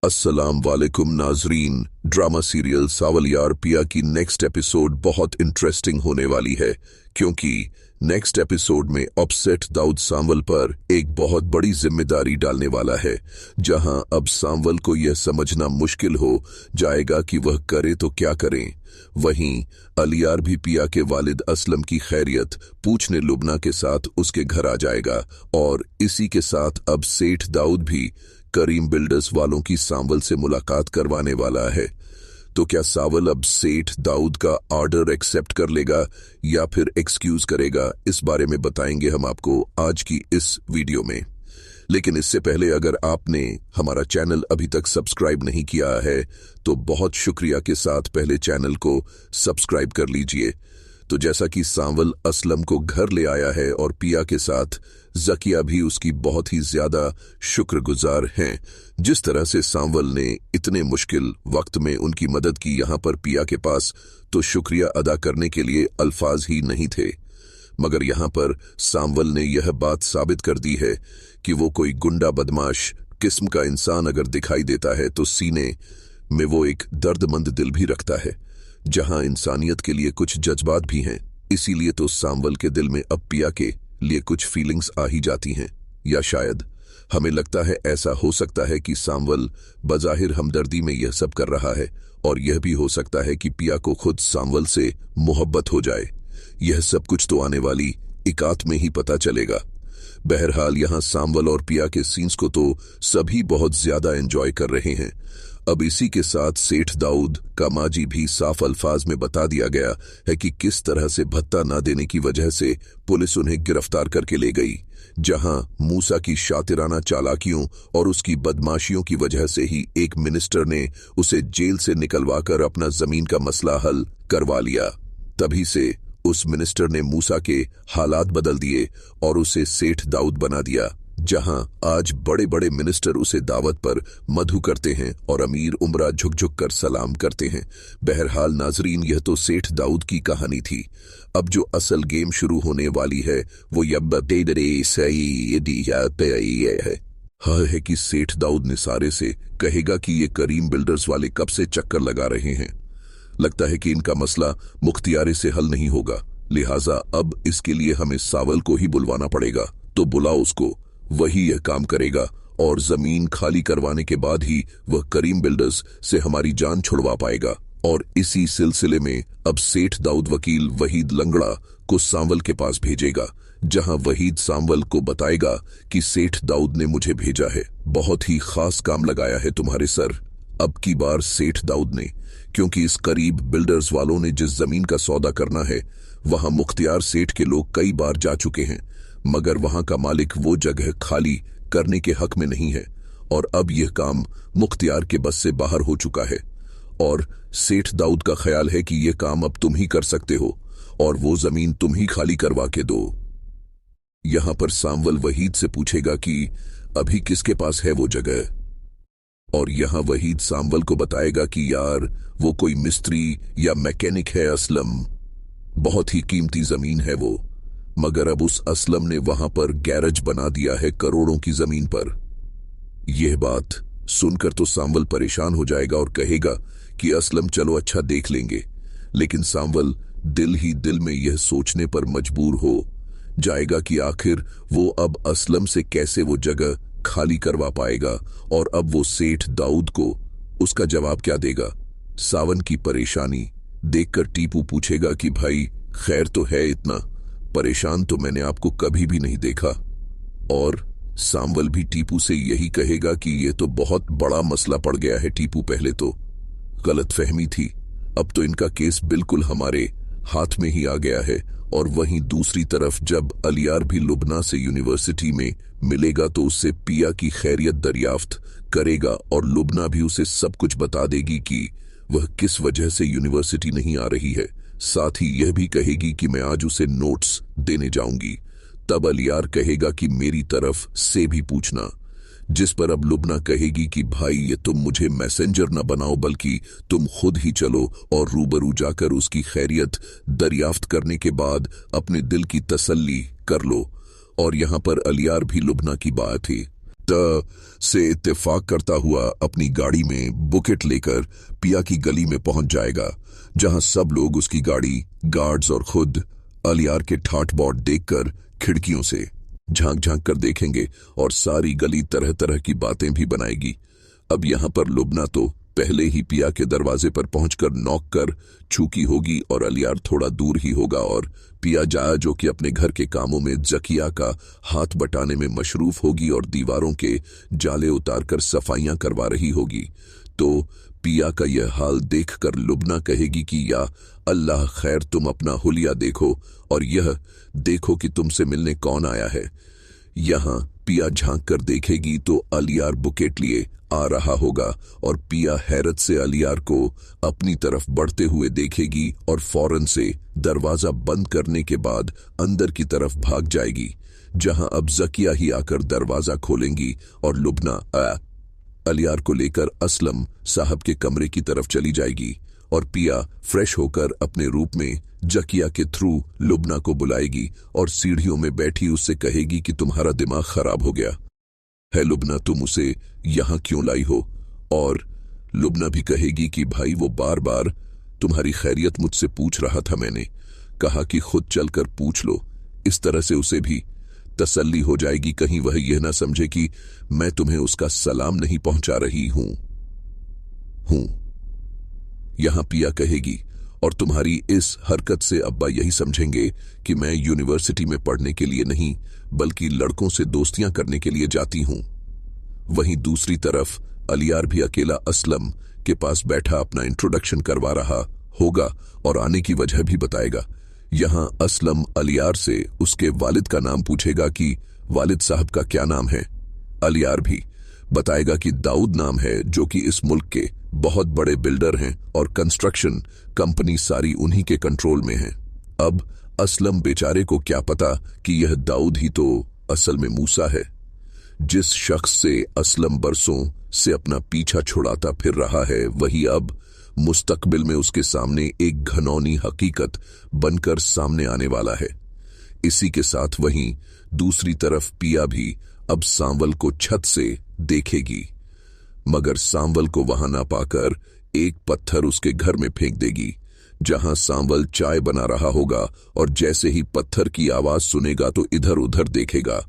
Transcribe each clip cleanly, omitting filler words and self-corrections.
अस्सलाम वालेकुम नाजरीन। ड्रामा सीरियल सावलियार पिया की नेक्स्ट एपिसोड बहुत इंटरेस्टिंग होने वाली है, क्योंकि नेक्स्ट एपिसोड में अपसेट दाऊद सांवल पर एक बहुत बड़ी जिम्मेदारी डालने वाला है, जहां अब सांवल को यह समझना मुश्किल हो जाएगा कि वह करे तो क्या करें। वहीं अलियार भी पिया के वालिद असलम की खैरियत पूछने लुबना के साथ उसके घर आ जाएगा, और इसी के साथ अब सेठ दाऊद भी करीम बिल्डर्स वालों की सांवल से मुलाकात करवाने वाला है। तो क्या सांवल अब सेठ दाऊद का ऑर्डर एक्सेप्ट कर लेगा या फिर एक्सक्यूज करेगा, इस बारे में बताएंगे हम आपको आज की इस वीडियो में। लेकिन इससे पहले अगर आपने हमारा चैनल अभी तक सब्सक्राइब नहीं किया है तो बहुत शुक्रिया के साथ पहले चैनल को सब्सक्राइब कर लीजिए। तो जैसा कि सांवल असलम को घर ले आया है और पिया के साथ जकिया भी उसकी बहुत ही ज्यादा शुक्रगुजार हैं। जिस तरह से सांवल ने इतने मुश्किल वक्त में उनकी मदद की, यहां पर पिया के पास तो शुक्रिया अदा करने के लिए अल्फाज ही नहीं थे। मगर यहां पर सांवल ने यह बात साबित कर दी है कि वो कोई गुंडा बदमाश किस्म का इंसान अगर दिखाई देता है तो सीने में वो एक दर्दमंद दिल भी रखता है, जहां इंसानियत के लिए कुछ जज्बात भी हैं। इसीलिए तो सांवल के दिल में अब पिया के लिए कुछ फीलिंग्स आ ही जाती हैं, या शायद हमें लगता है ऐसा हो सकता है कि सांवल बजाहिर हमदर्दी में यह सब कर रहा है, और यह भी हो सकता है कि पिया को खुद सांवल से मोहब्बत हो जाए। यह सब कुछ तो आने वाली इकात में ही पता चलेगा। बहरहाल यहां सांवल और पिया के सीन्स को तो सभी बहुत ज्यादा एंजॉय कर रहे हैं। अब इसी के साथ सेठ दाऊद का माजी भी साफ अल्फाज में बता दिया गया है कि किस तरह से भत्ता न देने की वजह से पुलिस उन्हें गिरफ्तार करके ले गई, जहां मूसा की शातिराना चालाकियों और उसकी बदमाशियों की वजह से ही एक मिनिस्टर ने उसे जेल से निकलवाकर अपना जमीन का मसला हल करवा लिया। तभी से उस मिनिस्टर ने मूसा के हालात बदल दिए और उसे सेठ दाऊद बना दिया, जहां आज बड़े बड़े मिनिस्टर उसे दावत पर मधु करते हैं और अमीर उमरा झुक झुक कर सलाम करते हैं। बहरहाल नाजरीन, यह तो सेठ दाऊद की कहानी थी। अब जो असल गेम शुरू होने वाली है वो है कि सेठ दाऊद निसारे से कहेगा कि ये करीम बिल्डर्स वाले कब से चक्कर लगा रहे हैं। लगता है कि इनका मसला मुख्तियारे से हल नहीं होगा, लिहाजा अब इसके लिए हमें सावल को ही बुलवाना पड़ेगा। तो बुलाओ उसको, वही यह काम करेगा और जमीन खाली करवाने के बाद ही वह करीम बिल्डर्स से हमारी जान छुड़वा पाएगा। और इसी सिलसिले में अब सेठ दाऊद वकील वहीद लंगड़ा को सांवल के पास भेजेगा, जहां वहीद सांवल को बताएगा कि सेठ दाऊद ने मुझे भेजा है, बहुत ही खास काम लगाया है तुम्हारे सर। अब की बार सेठ दाऊद ने, क्योंकि इस करीब बिल्डर्स वालों ने जिस जमीन का सौदा करना है वहां मुख्तियार सेठ के लोग कई बार जा चुके हैं, मगर वहां का मालिक वो जगह खाली करने के हक में नहीं है, और अब यह काम मुख्तियार के बस से बाहर हो चुका है। और सेठ दाऊद का ख्याल है कि यह काम अब तुम ही कर सकते हो और वो जमीन तुम ही खाली करवा के दो। यहां पर सांवल वहीद से पूछेगा कि अभी किसके पास है वो जगह, और यहां वहीद सांवल को बताएगा कि यार वो कोई मिस्त्री या मैकेनिक है असलम, बहुत ही कीमती जमीन है वो, मगर अब उस असलम ने वहां पर गैरेज बना दिया है करोड़ों की जमीन पर। यह बात सुनकर तो सांवल परेशान हो जाएगा और कहेगा कि असलम चलो अच्छा देख लेंगे, लेकिन सांवल दिल ही दिल में यह सोचने पर मजबूर हो जाएगा कि आखिर वो अब असलम से कैसे वो जगह खाली करवा पाएगा, और अब वो सेठ दाऊद को उसका जवाब क्या देगा। सावन की परेशानी देखकर टीपू पूछेगा कि भाई खैर तो है, इतना परेशान तो मैंने आपको कभी भी नहीं देखा। और सांवल भी टीपू से यही कहेगा कि ये तो बहुत बड़ा मसला पड़ गया है टीपू, पहले तो गलतफहमी थी, अब तो इनका केस बिल्कुल हमारे हाथ में ही आ गया है। और वहीं दूसरी तरफ जब अलियार भी लुबना से यूनिवर्सिटी में मिलेगा तो उससे पिया की खैरियत दरियाफ्त करेगा, और लुबना भी उसे सब कुछ बता देगी कि वह किस वजह से यूनिवर्सिटी नहीं आ रही है। साथ ही यह भी कहेगी कि मैं आज उसे नोट्स देने जाऊंगी। तब अलियार कहेगा कि मेरी तरफ से भी पूछना, जिस पर अब लुबना कहेगी कि भाई ये तुम मुझे मैसेंजर न बनाओ, बल्कि तुम खुद ही चलो और रूबरू जाकर उसकी खैरियत दरियाफ्त करने के बाद अपने दिल की तसल्ली कर लो। और यहां पर अलियार भी लुबना की बात है से इत्तेफाक करता हुआ अपनी गाड़ी में बुकेट लेकर पिया की गली में पहुंच जाएगा, जहां सब लोग उसकी गाड़ी, गार्ड्स और खुद अलियार के ठाट बाट देखकर खिड़कियों से झांक झांक कर देखेंगे और सारी गली तरह तरह की बातें भी बनाएगी। अब यहां पर लुबना तो पहले ही पिया के दरवाजे पर पहुंचकर नॉक कर चूकी होगी और अलियार थोड़ा दूर ही होगा और पिया जाया जो कि अपने घर के कामों में जकिया का हाथ बटाने में मशरूफ होगी और दीवारों के जाले उतारकर सफाइयां करवा रही होगी। तो पिया का यह हाल देखकर लुबना कहेगी कि या अल्लाह खैर, तुम अपना हुलिया देखो और यह देखो कि तुमसे मिलने कौन आया है। यहां पिया झांक कर देखेगी तो अलियार बुकेट लिए आ रहा होगा और पिया हैरत से अलियार को अपनी तरफ बढ़ते हुए देखेगी और फौरन से दरवाजा बंद करने के बाद अंदर की तरफ भाग जाएगी, जहां अब जकिया ही आकर दरवाजा खोलेंगी और लुबना अलियार को लेकर असलम साहब के कमरे की तरफ चली जाएगी और पिया फ्रेश होकर अपने रूप में जकिया के थ्रू लुबना को बुलाएगी और सीढ़ियों में बैठी उससे कहेगी कि तुम्हारा दिमाग खराब हो गया है लुबना, तुम उसे यहां क्यों लाई हो। और लुबना भी कहेगी कि भाई वो बार बार तुम्हारी खैरियत मुझसे पूछ रहा था, मैंने कहा कि खुद चलकर पूछ लो। इस तरह से उसे भी तसल्ली हो जाएगी, कहीं वह यह ना समझे कि मैं तुम्हें उसका सलाम नहीं पहुंचा रही हूं। यहां पिया कहेगी और तुम्हारी इस हरकत से अब्बा यही समझेंगे कि मैं यूनिवर्सिटी में पढ़ने के लिए नहीं बल्कि लड़कों से दोस्तियां करने के लिए जाती हूं। वहीं दूसरी तरफ अलियार भी अकेला असलम के पास बैठा अपना इंट्रोडक्शन करवा रहा होगा और आने की वजह भी बताएगा। यहां असलम अलियार से उसके वालिद का नाम पूछेगा कि वालिद साहब का क्या नाम है। अलियार भी बताएगा कि दाऊद नाम है, जो कि इस मुल्क के बहुत बड़े बिल्डर हैं और कंस्ट्रक्शन कंपनी सारी उन्हीं के कंट्रोल में है। अब असलम बेचारे को क्या पता कि यह दाऊद ही तो असल में मूसा है, जिस शख्स से असलम बरसों से अपना पीछा छुड़ाता फिर रहा है, वही अब मुस्तकबिल में उसके सामने एक घनौनी हकीकत बनकर सामने आने वाला है। इसी के साथ वहीं दूसरी तरफ पिया भी अब सांवल को छत से देखेगी, मगर सांवल को वहां ना पाकर एक पत्थर उसके घर में फेंक देगी, जहां सांवल चाय बना रहा होगा और जैसे ही पत्थर की आवाज सुनेगा तो इधर उधर देखेगा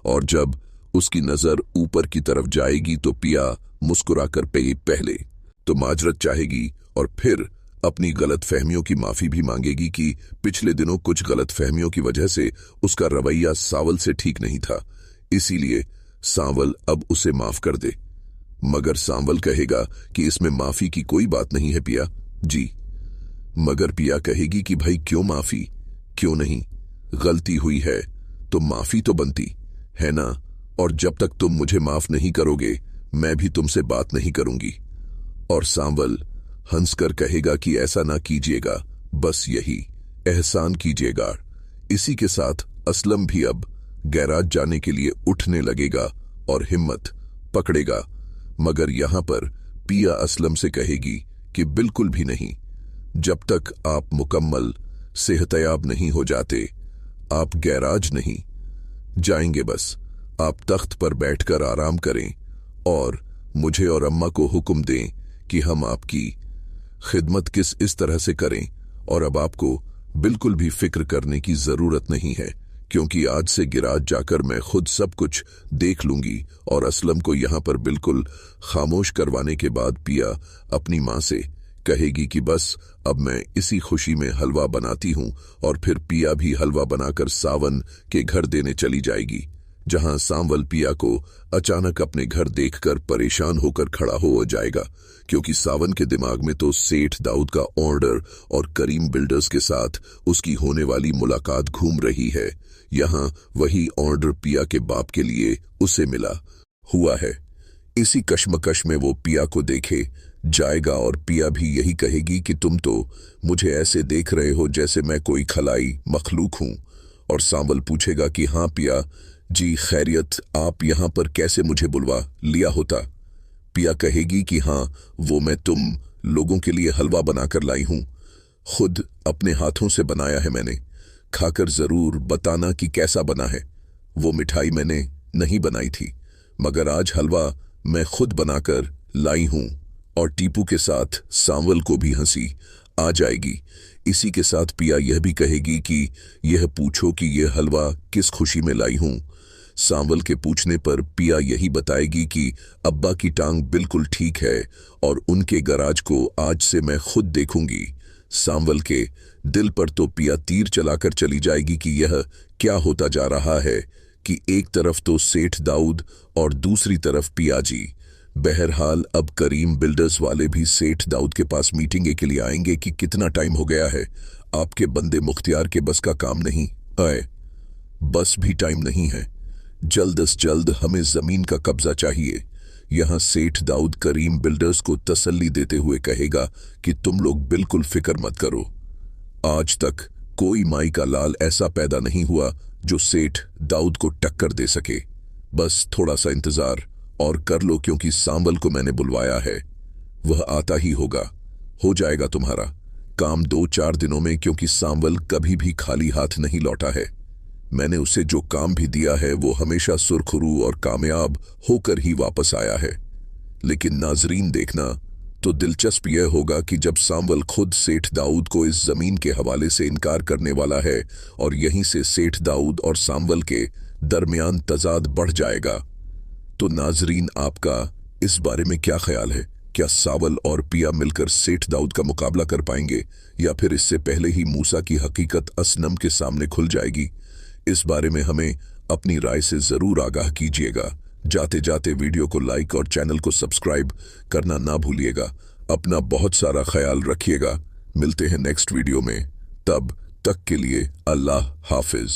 और जब उसकी नजर ऊपर की तरफ जाएगी तो पिया मुस्कुराकर पहले तो माजरत चाहेगी और फिर अपनी गलतफहमियों की माफी भी मांगेगी कि पिछले दिनों कुछ गलतफहमियों की वजह से उसका रवैया सांवल से ठीक नहीं था, इसीलिए सांवल अब उसे माफ कर दे। मगर सांवल कहेगा कि इसमें माफी की कोई बात नहीं है पिया जी। मगर पिया कहेगी कि भाई क्यों माफी, क्यों नहीं, गलती हुई है तो माफी तो बनती है ना, और जब तक तुम मुझे माफ नहीं करोगे मैं भी तुमसे बात नहीं करूंगी। और सांवल हंसकर कहेगा कि ऐसा ना कीजिएगा, बस यही एहसान कीजिएगा। इसी के साथ असलम भी अब गैराज जाने के लिए उठने लगेगा और हिम्मत पकड़ेगा, मगर यहां पर पिया असलम से कहेगी कि बिल्कुल भी नहीं, जब तक आप मुकम्मल सेहतयाब नहीं हो जाते आप गैराज नहीं जाएंगे, बस आप तख्त पर बैठकर आराम करें और मुझे और अम्मा को हुक्म दें कि हम आपकी खिदमत किस इस तरह से करें, और अब आपको बिल्कुल भी फिक्र करने की जरूरत नहीं है, क्योंकि आज से गिराज जाकर मैं खुद सब कुछ देख लूंगी। और असलम को यहां पर बिल्कुल खामोश करवाने के बाद पिया अपनी मां से कहेगी कि बस अब मैं इसी खुशी में हलवा बनाती हूं, और फिर पिया भी हलवा बनाकर सावन के घर देने चली जाएगी, जहां सांवल पिया को अचानक अपने घर देखकर परेशान होकर खड़ा हो जाएगा, क्योंकि सावन के दिमाग में तो सेठ दाऊद का ऑर्डर और करीम बिल्डर्स के साथ उसकी होने वाली मुलाकात घूम रही है। यहां वही ऑर्डर पिया के बाप के लिए उसे मिला हुआ है। इसी कश्मकश में वो पिया को देखे जाएगा और पिया भी यही कहेगी कि तुम तो मुझे ऐसे देख रहे हो जैसे मैं कोई खलाई मखलूक हूं। और सांवल पूछेगा कि हाँ पिया जी खैरियत, आप यहां पर कैसे मुझे बुलवा लिया होता। पिया कहेगी कि हाँ वो मैं तुम लोगों के लिए हलवा बनाकर लाई हूं, खुद अपने हाथों से बनाया है मैंने, खाकर जरूर बताना कि कैसा बना है। वो मिठाई मैंने नहीं बनाई थी, मगर आज हलवा मैं खुद बनाकर लाई हूं। और टीपू के साथ सांवल को भी हंसी आ जाएगी। इसी के साथ पिया यह भी कहेगी कि यह पूछो कि यह हलवा किस खुशी में लाई हूं। सांवल के पूछने पर पिया यही बताएगी कि अब्बा की टांग बिल्कुल ठीक है और उनके गराज को आज से मैं खुद देखूंगी। सांवल के दिल पर तो पिया तीर चलाकर चली जाएगी कि यह क्या होता जा रहा है कि एक तरफ तो सेठ दाऊद और दूसरी तरफ पिया जी। बहरहाल अब करीम बिल्डर्स वाले भी सेठ दाऊद के पास मीटिंग के लिए आएंगे कि कितना टाइम हो गया है, आपके बंदे मुख्तियार के बस का काम नहीं आए। बस भी टाइम नहीं है, जल्द से जल्द हमें जमीन का कब्जा चाहिए। यहां सेठ दाऊद करीम बिल्डर्स को तसल्ली देते हुए कहेगा कि तुम लोग बिल्कुल फिक्र मत करो। आज तक कोई माई का लाल ऐसा पैदा नहीं हुआ जो सेठ दाऊद को टक्कर दे सके। बस थोड़ा सा इंतजार और कर लो, क्योंकि सांवल को मैंने बुलवाया है, वह आता ही होगा। हो जाएगा तुम्हारा काम 2-4 दिनों में, क्योंकि सांवल कभी भी खाली हाथ नहीं लौटा है। मैंने उसे जो काम भी दिया है वो हमेशा सुरखरू और कामयाब होकर ही वापस आया है। लेकिन नाजरीन देखना तो दिलचस्प यह होगा कि जब सांवल खुद सेठ दाऊद को इस जमीन के हवाले से इनकार करने वाला है और यहीं से सेठ दाऊद और सांवल के दरमियान तजाद बढ़ जाएगा। तो नाजरीन आपका इस बारे में क्या ख्याल है? क्या सांवल और पिया मिलकर सेठ दाऊद का मुकाबला कर पाएंगे या फिर इससे पहले ही मूसा की हकीकत असनम के सामने खुल जाएगी? इस बारे में हमें अपनी राय से जरूर आगाह कीजिएगा। जाते जाते वीडियो को लाइक और चैनल को सब्सक्राइब करना ना भूलिएगा। अपना बहुत सारा ख्याल रखिएगा। मिलते हैं नेक्स्ट वीडियो में, तब तक के लिए अल्लाह हाफिज।